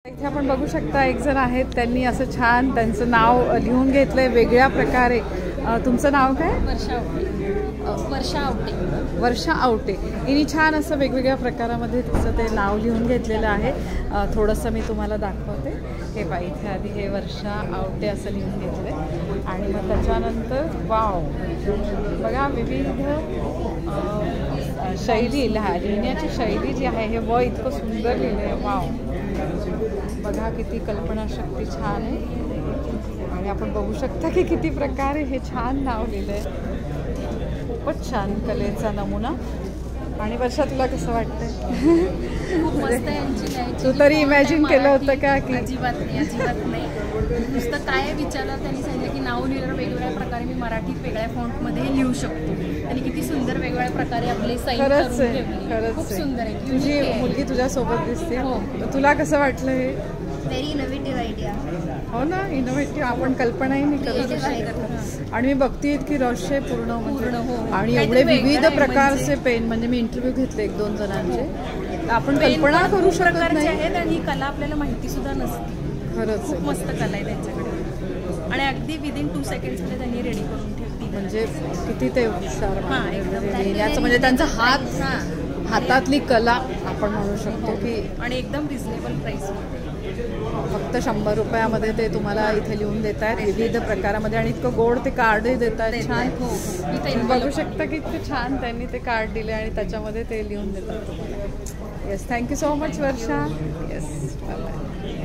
इथे आपण बघू शकता एक जण आहेत, त्यांनी असं छान त्यांचं नाव लिहून घेतलंय वेगळ्या प्रकारे. तुमचं नाव काय? वर्षा आवटे. वर्षा आवटे. हिने छान असं वेगवेगळ्या प्रकारामध्ये तिचं ते नाव लिहून घेतलेलं आहे. थोडंसं मी तुम्हाला दाखवते. हे पहा, इथे आधी हे वर्षा आवटे असं लिहून घेतलं आहे आणि मग त्याच्यानंतर वाव बघा विविध शैली लिहिण्याची शैली जी आहे, हे व इतकं सुंदर लिहिलं आहे. वाव बघा किती कल्पनाशक्ती छान आहे आणि आपण बघू शकता की किती प्रकारे हे छान नाव लिहिलं आहे. खूपच छान कलेचा नमुना. आणि वर्षा तुला कसं वाटतंय? खूप मस्त आहे. तू तरी इमॅजिन केलं होतं का? की अजिबात नाही. नुसतं काय विचारलं, त्यांनी सांगितलं की नाव लिहिल्यावर वेगवेगळ्या प्रकारे मी मराठीत वेगळ्या फॉन्टमध्ये लिहू शकतो. त्यांनी किती सुंदर वेगवेगळ्या प्रकारे आपले साईन खरंच आहे. खूप सुंदर आहे. तुझी मुलगी तुझ्यासोबत दिसते. हो, तुला कसं वाटलं हे? Very innovative idea. हो ना, इनोव्हेटिव्ह. आपण कल्पनाही नाही करत. आणि मी बघते की रहस्य पूर्ण आणि एवढे विविध प्रकारचे पेन. म्हणजे मी इंटरव्ह्यू घेतले 1-2 जणांचे. आपण कल्पना करू शकत नाही. आणि ही कला आपल्याला माहिती सुद्धा नसते. खरंच खूप मस्त कला आहे त्यांच्याकडे आणि अगदी विदिन 2 सेकंड्समध्ये त्यांनी रेडी करून ठेवली. म्हणजे किती ते हुशार एकदम. म्हणजे त्यांचा हातातली कला आपण म्हणू शकतो की. आणि एकदम रिझनेबल प्राइस. फक्त 100 रुपयामध्ये ते तुम्हाला इथे लिहून देत आहेत विविध प्रकारामध्ये. आणि इतकं गोड ते कार्डही देत आहेत. छान. तुम्ही बघू शकता की इतकं छान त्यांनी ते कार्ड दिले आणि त्याच्यामध्ये ते लिहून देतात तुम्हाला. येस, थँक्यू सो मच वर्षा. येस.